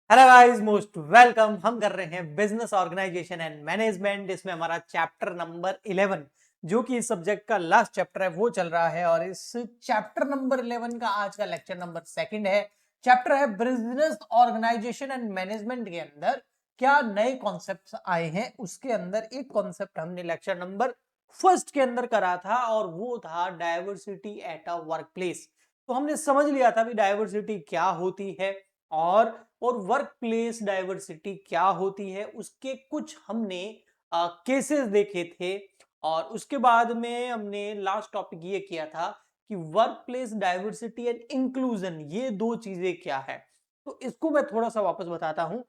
Hello guys, most welcome. हम कर रहे हैं बिजनेस ऑर्गेनाइजेशन एंड मैनेजमेंट। इसमें हमारा चैप्टर नंबर 11 जो कि इस सब्जेक्ट का लास्ट चैप्टर है वो चल रहा है और इस चैप्टर नंबर 11 का आज का लेक्चर नंबर सेकंड है। चैप्टर है बिजनेस ऑर्गेनाइजेशन एंड मैनेजमेंट के अंदर क्या नए कॉन्सेप्ट्स आए हैं। उसके अंदर एक कॉन्सेप्ट हमने लेक्चर नंबर फर्स्ट के अंदर करा था और वो था diversity at a work place. तो हमने समझ लिया था भी डायवर्सिटी क्या होती है और वर्क प्लेस डाइवर्सिटी क्या होती है। उसके कुछ हमने केसेस देखे थे और उसके बाद में हमने लास्ट टॉपिक ये किया था कि work place diversity and inclusion ये दो चीजें क्या है। तो इसको मैं थोड़ा सा वापस बताता हूं।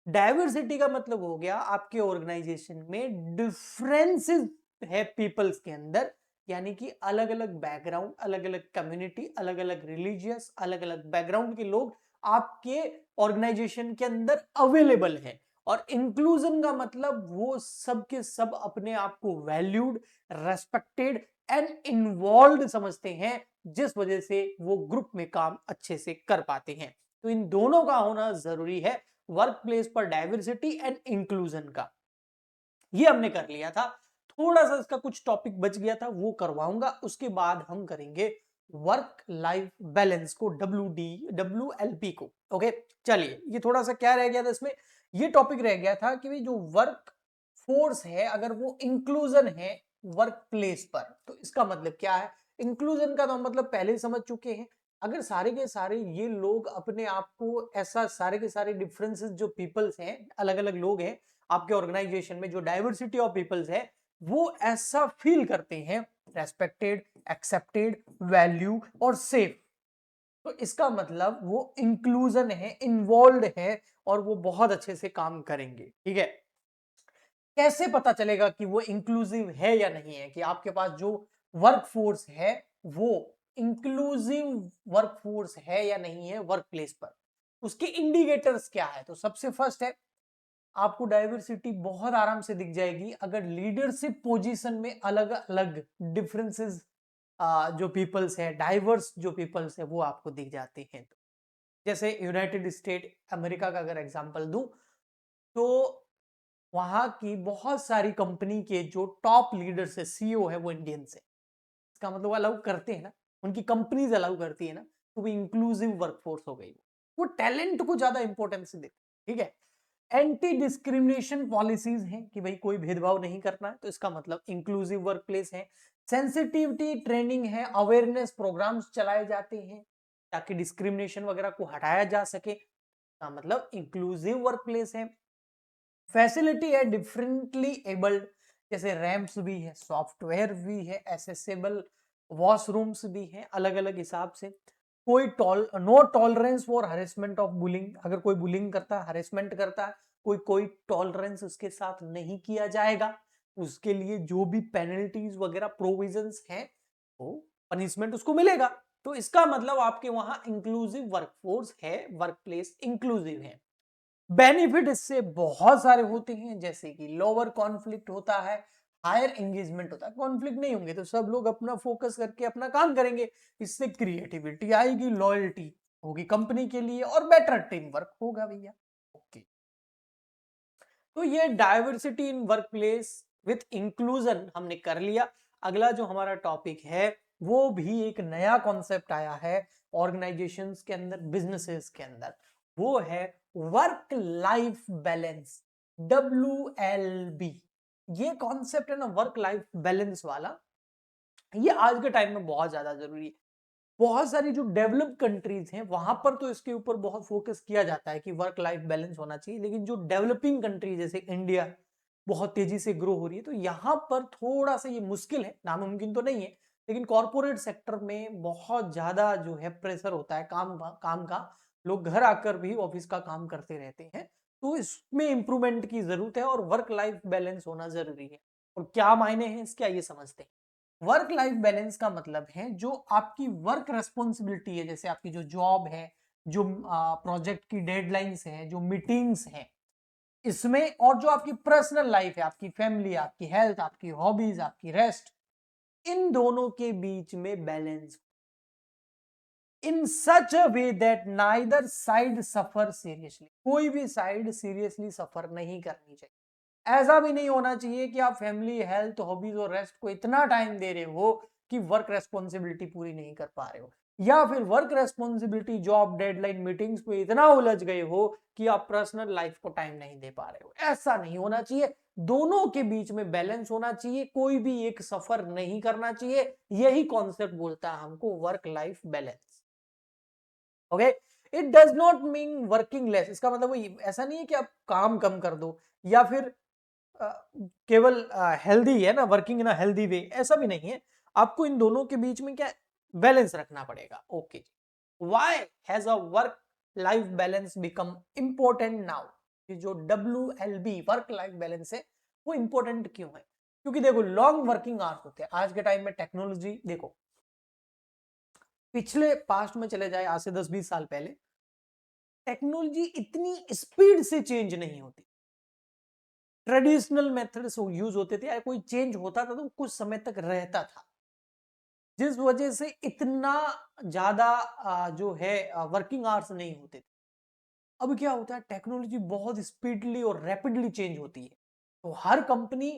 डाइवर्सिटी का मतलब हो गया आपके ऑर्गेनाइजेशन में डिफरेंसेस है पीपल्स के अंदर, यानी कि अलग अलग बैकग्राउंड, अलग अलग कम्युनिटी, अलग अलग रिलीजियस, अलग अलग बैकग्राउंड के लोग आपके ऑर्गेनाइजेशन के अंदर अवेलेबल है। और इंक्लूजन का मतलब वो सब के सब अपने आप को वैल्यूड, रेस्पेक्टेड एंड इन्वॉल्व समझते हैं, जिस वजह से वो ग्रुप में काम अच्छे से कर पाते हैं। तो इन दोनों का होना जरूरी है वर्क प्लेस पर डाइवर्सिटी एंड इंक्लूजन का। ये हमने कर लिया था। थोड़ा सा इसका कुछ टॉपिक बच गया था वो करवाऊंगा, उसके बाद हम करेंगे वर्क लाइफ बैलेंस को, WLP को। ओके, चलिए ये थोड़ा सा क्या रह गया था इसमें। ये टॉपिक रह गया था कि भाई जो वर्क फोर्स है अगर वो इंक्लूजन है वर्क प्लेस पर, तो इसका मतलब क्या है। इंक्लूजन का तो मतलब पहले ही समझ चुके हैं। अगर सारे के सारे ये लोग अपने आप को ऐसा, सारे के सारे डिफरेंसेस जो पीपल्स हैं, अलग अलग लोग हैं आपके ऑर्गेनाइजेशन में, जो डाइवर्सिटी ऑफ पीपल्स है वो ऐसा फील करते हैं रेस्पेक्टेड, एक्सेप्टेड, वैल्यू और सेफ, तो इसका मतलब वो इंक्लूजन है, इन्वॉल्व है और वो बहुत अच्छे से काम करेंगे। ठीक है, कैसे पता चलेगा कि वो इंक्लूसिव है या नहीं है, कि आपके पास जो वर्क फोर्स है वो इंक्लूसिव वर्क फोर्स है या नहीं है वर्क प्लेस पर। उसके इंडिकेटर्स क्या है, तो सबसे फर्स्ट है आपको डाइवर्सिटी बहुत आराम से दिख जाएगी अगर लीडरशिप पोजीशन में अलग अलग डिफरेंसेस, जो पीपल्स है, डाइवर्स जो पीपल्स है वो आपको दिख जाते हैं। तो जैसे यूनाइटेड स्टेट अमेरिका का अगर एग्जांपल दूं, तो वहां की बहुत सारी कंपनी के जो टॉप लीडर्स है, सीईओ है, वो इंडियंस है। इसका मतलब अलाउ करते हैं ना, उनकी कंपनीज अलाउ करती है ना, तो वो इंक्लूसिव वर्कफोर्स हो गई। वो टैलेंट को ज्यादा इंपॉर्टेंस देते। ठीक है, एंटी डिस्क्रिमिनेशन पॉलिसीज हैं कि भाई कोई भेदभाव नहीं करना है, तो इसका मतलब इंक्लूसिव वर्क प्लेस है। सेंसिटिविटी ट्रेनिंग है, अवेयरनेस प्रोग्राम्स चलाए जाते हैं ताकि डिस्क्रिमिनेशन वगैरह को हटाया जा सके, का मतलब इंक्लूसिव वर्क प्लेस है। फैसिलिटी है डिफरेंटली एबल्ड, जैसे रैंप्स भी है, सॉफ्टवेयर भी है, एसेसेबल वॉशरूम्स भी हैं अलग अलग हिसाब से। कोई no tolerance for harassment of bullying, अगर कोई बुलिंग करता है, हरेसमेंट करता है, कोई कोई टॉलरेंस उसके साथ नहीं किया जाएगा। उसके लिए जो भी पेनल्टीज वगैरह प्रोविजंस हैं वो पनिशमेंट उसको मिलेगा। तो इसका मतलब आपके वहां इंक्लूसिव वर्कफोर्स है, वर्क प्लेस इंक्लूसिव है। बेनिफिट इससे बहुत सारे होते हैं, जैसे कि लोअर कॉन्फ्लिक्ट होता है, हायर एंगेजमेंट होता है। कॉन्फ्लिक्ट नहीं होंगे तो सब लोग अपना फोकस करके अपना काम करेंगे, इससे क्रिएटिविटी आएगी, लॉयल्टी होगी कंपनी के लिए और बेटर टीम वर्क होगा भैया। ओके, तो ये diversity in work place with inclusion हमने कर लिया। अगला जो हमारा टॉपिक है वो भी एक नया कॉन्सेप्ट आया है ऑर्गेनाइजेशंस के अंदर, बिजनेसेस के अंदर, वो है वर्क लाइफ बैलेंस, WLB। ये कॉन्सेप्ट है ना वर्क लाइफ बैलेंस वाला, ये आज के टाइम में बहुत ज्यादा जरूरी है। बहुत सारी जो डेवलप कंट्रीज हैं वहां पर तो इसके ऊपर बहुत फोकस किया जाता है कि वर्क लाइफ बैलेंस होना चाहिए, लेकिन जो डेवलपिंग कंट्रीज जैसे इंडिया बहुत तेजी से ग्रो हो रही है, तो यहां पर थोड़ा सा ये मुश्किल है, नामुमकिन तो नहीं है, लेकिन कॉर्पोरेट सेक्टर में बहुत ज्यादा जो है प्रेशर होता है काम का। लोग घर आकर भी ऑफिस का काम करते रहते हैं, तो इसमें इंप्रूवमेंट की जरूरत है और वर्क लाइफ बैलेंस होना जरूरी है। और क्या मायने हैं इसके, आइए समझते हैं। वर्क लाइफ बैलेंस का मतलब है जो आपकी वर्क रेस्पॉन्सिबिलिटी है, जैसे आपकी जो जॉब है, जो प्रोजेक्ट की डेडलाइंस है, जो मीटिंग्स हैं इसमें, और जो आपकी पर्सनल लाइफ है, आपकी फैमिली, आपकी हेल्थ, आपकी हॉबीज, आपकी रेस्ट, इन दोनों के बीच में balance. In such a way that neither side suffer seriously, कोई भी साइड सीरियसली सफर नहीं करनी चाहिए। ऐसा भी नहीं होना चाहिए कि आप फैमिली, हेल्थ, हॉबीज और रेस्ट को इतना टाइम दे रहे हो कि वर्क रेस्पॉन्सिबिलिटी पूरी नहीं कर पा रहे हो, या फिर work responsibility, job, deadline, meetings में इतना उलझ गए हो कि आप पर्सनल लाइफ को टाइम नहीं दे पा रहे हो। ऐसा नहीं होना चाहिए। दोनों के बीच में बैलेंस होना चाहिए, कोई भी एक सफर नहीं करना चाहिए। यही कॉन्सेप्ट बोलता है हमको work life balance. Okay, it does not mean working less. इसका मतलब वो ऐसा नहीं है कि आप काम कम कर दो, या फिर अ, केवल हेल्दी है ना, working in a healthy way, ऐसा भी नहीं है। आपको इन दोनों के बीच में क्या बैलेंस रखना पड़ेगा। Okay, why has a work life balance become important now? जो WLB वर्क लाइफ बैलेंस है वो इंपॉर्टेंट क्यों है? क्योंकि देखो, लॉन्ग वर्किंग आवर्स होते हैं आज के टाइम में। टेक्नोलॉजी देखो, पिछले पास्ट में चले जाए, आज से 10-20 साल पहले टेक्नोलॉजी इतनी स्पीड से चेंज नहीं होती। ट्रेडिशनल मेथड्स यूज होते थे, या कोई चेंज होता था तो कुछ समय तक रहता था, जिस वजह से इतना ज्यादा जो है वर्किंग आवर्स नहीं होते थे। अब क्या होता है, टेक्नोलॉजी बहुत स्पीडली और रैपिडली चेंज होती है, तो हर कंपनी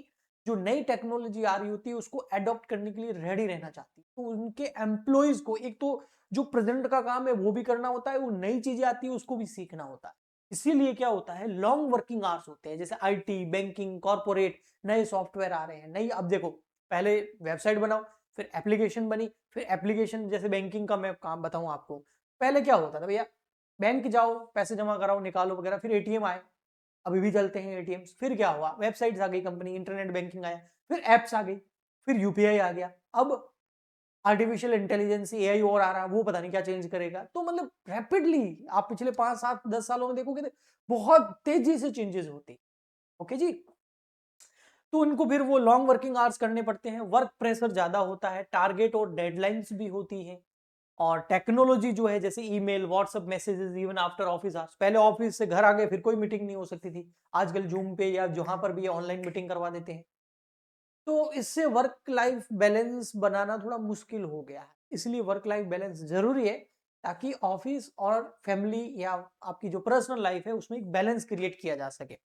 जो नई टेक्नोलॉजी आ रही होती है उसको एडॉप्ट करने के लिए रेडी रहना चाहती है। तो उनके एम्प्लॉयज को एक तो जो प्रेजेंट का काम है वो भी करना होता है, वो नई चीजें आती है उसको भी सीखना होता है। इसीलिए क्या होता है, लॉन्ग वर्किंग आवर्स होते हैं। जैसे IT, बैंकिंग, कॉर्पोरेट, नए सॉफ्टवेयर आ रहे हैं, नई। अब देखो, पहले वेबसाइट बनाओ, फिर एप्लीकेशन बनी, फिर एप्लीकेशन, जैसे बैंकिंग का मैं काम बताऊं आपको। पहले क्या होता था भैया, बैंक जाओ, पैसे जमा कराओ, निकालो वगैरह, फिर ATM आए, अभी भी चलते हैं ATM। फिर क्या हुआ, वेबसाइट्स आ गई कंपनी, इंटरनेट बैंकिंग आया, फिर एप्स आ गई, फिर UPI आ गया। अब आर्टिफिशियल इंटेलिजेंस, AI और आ रहा है, वो पता नहीं क्या चेंज करेगा। तो मतलब रैपिडली आप पिछले 5, 7, 10 सालों में देखोगे तो बहुत तेजी से चेंजेस होती। ओके जी, तो उनको फिर वो लॉन्ग वर्किंग आवर्स करने पड़ते हैं, वर्क प्रेशर ज्यादा होता है, टारगेट और डेडलाइंस भी होती है। और टेक्नोलॉजी जो है, जैसे email, WhatsApp messages, even after office hours. पहले ऑफिस से घर आ गए फिर कोई मीटिंग नहीं हो सकती थी, आजकल जूम पे या जहां पर भी ऑनलाइन मीटिंग करवा देते हैं। तो इससे वर्क लाइफ बैलेंस बनाना थोड़ा मुश्किल हो गया है। इसलिए वर्क लाइफ बैलेंस जरूरी है, ताकि ऑफिस और फैमिली या आपकी जो पर्सनल लाइफ है उसमें एक बैलेंस क्रिएट किया जा सके।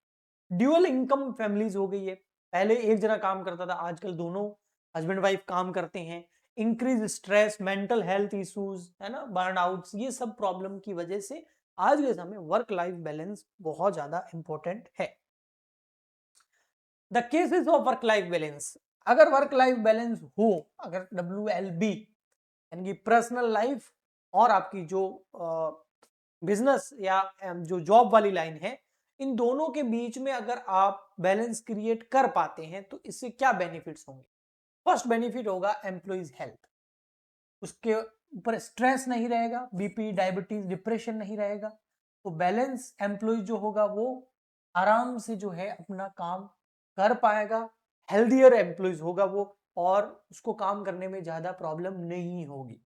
ड्यूअल इनकम फैमिलीज हो गई है, पहले एक जना काम करता था, आजकल दोनों हस्बैंड वाइफ काम करते हैं। Increase stress, mental health issues, है ना, बर्नआउट्स, ये सब प्रॉब्लम की वजह से आज के समय वर्क लाइफ बैलेंस बहुत ज्यादा इंपॉर्टेंट है। The cases of work life balance, अगर वर्क लाइफ बैलेंस हो, अगर WLB यानी कि पर्सनल लाइफ और आपकी जो बिजनेस या जो जॉब वाली लाइन है, इन दोनों के बीच में अगर आप बैलेंस क्रिएट कर पाते हैं तो इससे क्या बेनिफिट्स होंगे? फर्स्ट बेनिफिट होगा एम्प्लॉइज हेल्थ। उसके ऊपर स्ट्रेस नहीं रहेगा, BP, डायबिटीज, डिप्रेशन नहीं रहेगा। तो बैलेंस एम्प्लॉय जो होगा वो आराम से जो है अपना काम कर पाएगा, हेल्दियर एम्प्लॉयज होगा वो, और उसको काम करने में ज्यादा प्रॉब्लम नहीं होगी।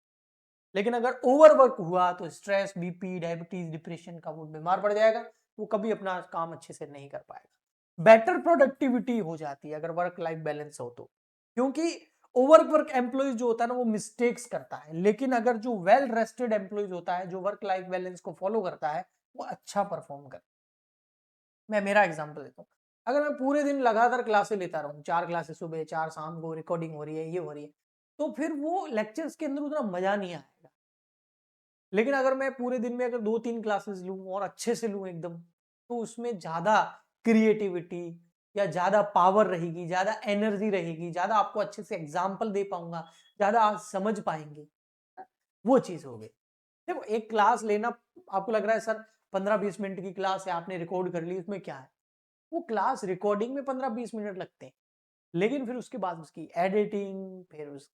लेकिन अगर ओवरवर्क हुआ तो स्ट्रेस, BP, डायबिटीज, डिप्रेशन का वो बीमार पड़ जाएगा, वो कभी अपना काम अच्छे से नहीं कर पाएगा। बेटर प्रोडक्टिविटी हो जाती है अगर वर्क लाइफ बैलेंस हो तो, क्योंकि ओवरवर्क एम्प्लॉइज जो होता है ना वो मिस्टेक्स करता है, लेकिन अगर जो वेल रेस्टेड एम्प्लॉइज होता है, जो वर्क लाइफ बैलेंस को फॉलो करता है, वो अच्छा परफॉर्म करता है। मैं मेरा एग्जांपल देता हूँ, अगर मैं पूरे दिन लगातार क्लासेस लेता रहूं, 4 क्लासेस सुबह, 4 शाम को, रिकॉर्डिंग हो रही है, ये हो रही है, तो फिर वो लेक्चर्स के अंदर उतना मजा नहीं आएगा। लेकिन अगर मैं पूरे दिन में अगर 2-3 क्लासेस लूं और अच्छे से लूं एकदम, तो उसमें ज्यादा क्रिएटिविटी या ज्यादा पावर रहेगी, ज्यादा एनर्जी रहेगी, ज्यादा आपको अच्छे से एग्जाम्पल दे पाऊंगा, ज्यादा आप समझ पाएंगे। वो चीज हो गई। देखो, एक क्लास लेना, आपको लग रहा है सर 15-20 मिनट की क्लास है, आपने रिकॉर्ड कर ली, उसमें क्या है? वो क्लास रिकॉर्डिंग में 15-20 मिनट लगते हैं, लेकिन फिर उसके बाद उसकी एडिटिंग, फिर उस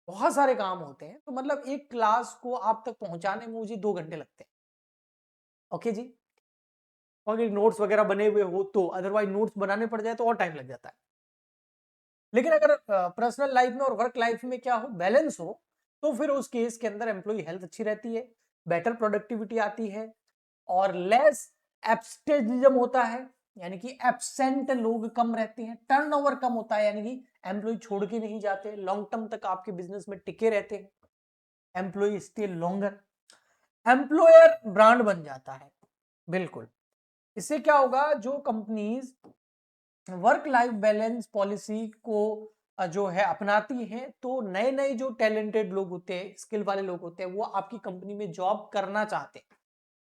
बहुत सारे काम होते हैं। तो मतलब एक क्लास को आप तक पहुंचाने में मुझे 2 घंटे लगते हैं। ओके जी, और नोट्स वगैरह बने हुए हो तो, अदरवाइज नोट्स बनाने पड़ जाए तो और टाइम लग जाता है। लेकिन अगर पर्सनल लाइफ में और वर्क लाइफ में क्या हो, बैलेंस हो, तो फिर उस केस के अंदर एम्प्लॉय हेल्थ अच्छी रहती है, बेटर प्रोडक्टिविटी आती है, और लेस एब्सेंटेजिज्म होता है, यानी कि एब्सेंट लोग कम रहते हैं, टर्नओवर कम होता है, यानी कि एम्प्लॉय छोड़ के नहीं जाते, लॉन्ग टर्म तक आपके बिजनेस में टिके रहते हैं। Employ stay longer, employer brand बन जाता है। बिल्कुल, इससे क्या होगा, जो companies work life balance policy को जो है अपनाती हैं, तो नए नए जो टैलेंटेड लोग होते हैं, स्किल वाले लोग होते हैं, वो आपकी कंपनी में जॉब करना चाहते हैं,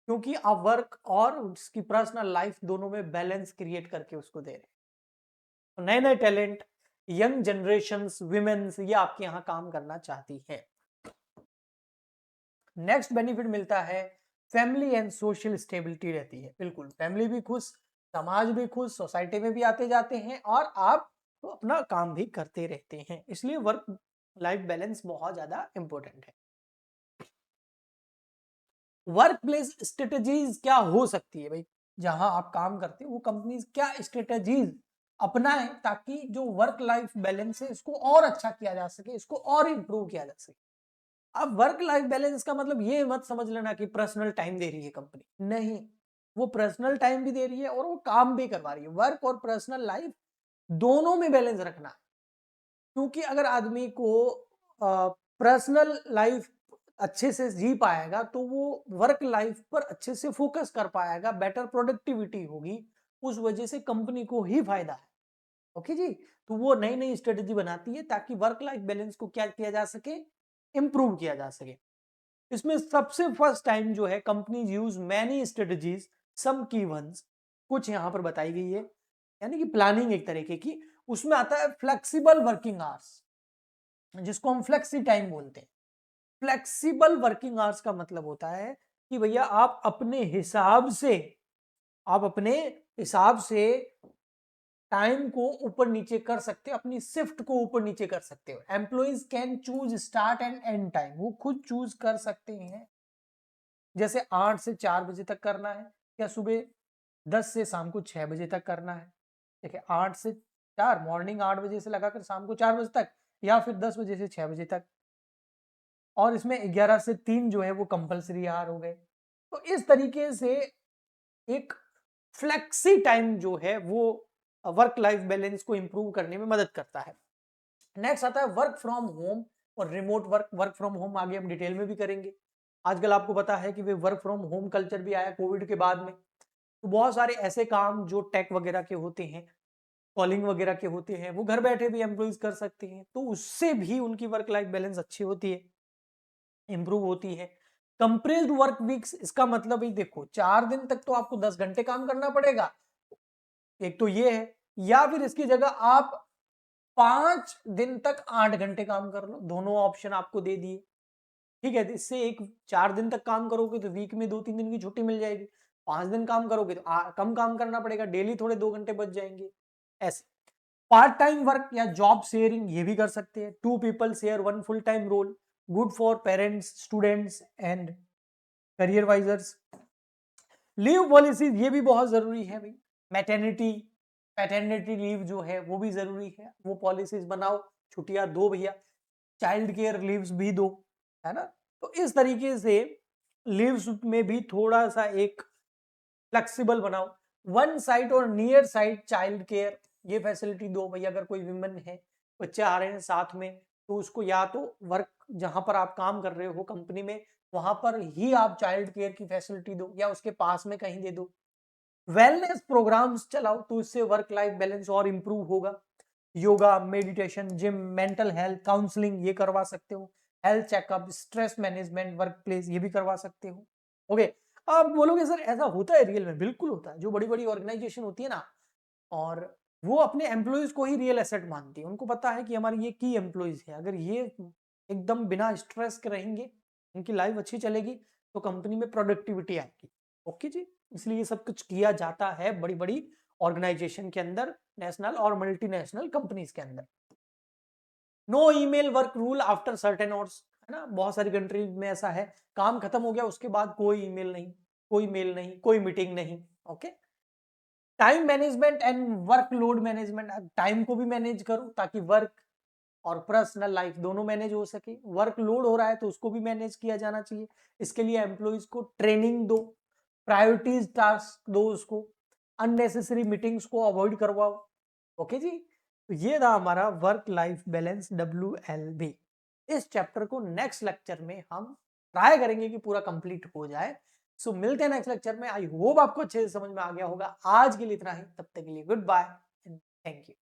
क्योंकि आप वर्क और उसकी पर्सनल लाइफ दोनों में बैलेंस क्रिएट करके उसको दे रहे हैं। तो नए नए टैलेंट, यंग जनरेशंस, विमेन्स, ये आपके यहाँ काम करना चाहती है। नेक्स्ट बेनिफिट मिलता है, फैमिली एंड सोशल स्टेबिलिटी रहती है। बिल्कुल, फैमिली भी खुश, समाज भी खुश, सोसाइटी में भी आते जाते हैं और आप तो अपना काम भी करते रहते हैं, इसलिए वर्क लाइफ बैलेंस बहुत ज्यादा इंपॉर्टेंट है। वर्क प्लेस स्ट्रेटेजीज क्या हो सकती है भाई, जहां आप काम करते हैं वो कंपनीज क्या स्ट्रेटेजीज अपनाएं ताकि जो वर्क लाइफ बैलेंस है इसको और अच्छा किया जा सके, इसको और इंप्रूव किया जा सके। अब वर्क लाइफ बैलेंस का मतलब ये मत समझ लेना कि पर्सनल टाइम दे रही है कंपनी, नहीं, वो पर्सनल टाइम भी दे रही है और वो काम भी करवा रही है। वर्क और पर्सनल लाइफ दोनों में बैलेंस रखना है, क्योंकि अगर आदमी को पर्सनल लाइफ अच्छे से जी पाएगा तो वो वर्क लाइफ पर अच्छे से फोकस कर पाएगा, बेटर प्रोडक्टिविटी होगी, उस वजह से कंपनी को ही फायदा है। ओके जी, तो वो नई नई स्ट्रेटेजी बनाती है ताकि वर्क लाइफ बैलेंस को क्या किया जा सके, इंप्रूव किया जा सके। इसमें सबसे फर्स्ट टाइम जो है, कंपनीज यूज मैनी स्ट्रेटेजीज, सम की वंस, कुछ यहां पर बताई गई है, यानी कि प्लानिंग एक तरीके की। उसमें आता है फ्लेक्सिबल वर्किंग आवर्स, जिसको हम फ्लेक्सी टाइम बोलते हैं। फ्लेक्सिबल वर्किंग आवर्स का मतलब होता है कि भैया आप अपने हिसाब से टाइम को ऊपर नीचे कर सकते हो, अपनी शिफ्ट को ऊपर नीचे कर सकते हो। Employees can choose start and and time, वो खुद चूज कर सकते हैं, जैसे 8 से 4 बजे तक करना है या सुबह 10 से शाम को 6 बजे तक करना है। देखिए, 8 से 4, मॉर्निंग 8 बजे से लगाकर शाम को 4 बजे तक, या फिर 10 बजे से 6 बजे तक। और इसमें 11 से 3 जो है वो कंपलसरी आवर हो गए। तो इस तरीके से एक फ्लेक्सी टाइम जो है वो वर्क लाइफ बैलेंस को इंप्रूव करने में मदद करता है। नेक्स्ट आता है वर्क फ्रॉम होम और remote work. Work from home आगे हम डिटेल में भी करेंगे। आजकल आपको पता है कि वे वर्क फ्रॉम होम कल्चर भी आया कोविड के बाद में। तो बहुत सारे ऐसे काम जो टेक वगैरह के होते हैं, कॉलिंग वगैरह के होते हैं, वो घर बैठे भी एम्प्लॉइज कर सकते हैं, तो उससे भी उनकी वर्क लाइफ बैलेंस अच्छी होती है, इंप्रूव होती है। कंप्रेस्ड वर्क वीक्स, इसका मतलब ही देखो, 4 दिन तक तो आपको 10 घंटे काम करना पड़ेगा, एक तो ये है, या फिर इसकी जगह आप 5 दिन तक 8 घंटे काम कर लो, दोनों ऑप्शन आपको दे दिए। ठीक है, इससे एक 4 दिन तक काम करोगे तो वीक में 2-3 दिन की छुट्टी मिल जाएगी। 5 दिन काम करोगे तो कम काम करना पड़ेगा, डेली थोड़े 2 घंटे बच जाएंगे। ऐसे पार्ट टाइम वर्क या जॉब शेयरिंग ये भी कर सकते हैं। 2 people share 1 full time role, good for parents, students and career advisers. Leave policies ये भी बहुत जरूरी है भाई। मैटरनिटी, पैटर्निटी लीव जो है वो भी जरूरी है, वो पॉलिसीज बनाओ, छुट्टियां दो भैया। चाइल्ड केयर लीव्स भी दो, है ना। तो इस तरीके से लीव्स में भी थोड़ा सा एक फ्लेक्सिबल बनाओ। वन साइड और नियर साइड चाइल्ड केयर, ये फैसिलिटी दो भैया। अगर कोई विमेन है, बच्चे आ रहे हैं साथ में, तो उसको या तो वर्क जहां पर आप काम कर रहे हो कंपनी में, वहां पर ही आप चाइल्ड केयर की फैसिलिटी दो, या उसके पास में कहीं दे दो। वेलनेस प्रोग्राम्स चलाओ, तो इससे वर्क लाइफ बैलेंस और इंप्रूव होगा। Yoga, meditation, gym, mental health counselling ये करवा सकते हो। Health checkup, stress management work place ये भी करवा सकते हो। ओके, आप बोलोगे सर ऐसा होता है रियल में? बिल्कुल होता है। जो बड़ी बड़ी ऑर्गेनाइजेशन होती है ना, और वो अपने एम्प्लॉयज को ही रियल एसेट मानती है। उनको पता है कि हमारे ये की एम्प्लॉयज है, अगर ये एकदम बिना स्ट्रेस के रहेंगे, उनकी लाइफ अच्छी चलेगी, तो कंपनी में प्रोडक्टिविटी आएगी। ओके जी, इसलिए ये सब कुछ किया जाता है बड़ी बड़ी ऑर्गेनाइजेशन के अंदर, नेशनल और मल्टीनेशनल कंपनीज के अंदर। No email work rule after certain hours, है ना। बहुत सारी कंट्रीज में ऐसा है, काम खत्म हो गया उसके बाद कोई ईमेल नहीं, कोई मेल नहीं, कोई मीटिंग नहीं। Okay. Time management and work load management, time को भी मैनेज करो ताकि वर्क और पर्सनल लाइफ दोनों मैनेज हो सके। वर्क लोड हो रहा है तो उसको भी मैनेज किया जाना चाहिए। इसके लिए एम्प्लॉइज को ट्रेनिंग दो, प्रायोरिटीज टास्क दो उसको, अननेसेसरी मीटिंग्स को अवॉइड करवाओ। ओके जी, तो ये था हमारा वर्क लाइफ बैलेंस WLB। इस चैप्टर को नेक्स्ट लेक्चर में हम ट्राई करेंगे कि पूरा कंप्लीट हो जाए। सो मिलते हैं नेक्स्ट लेक्चर में। आई होप आपको अच्छे से समझ में आ गया होगा। आज के लिए इतना ही, तब तक के लिए goodbye and thank you.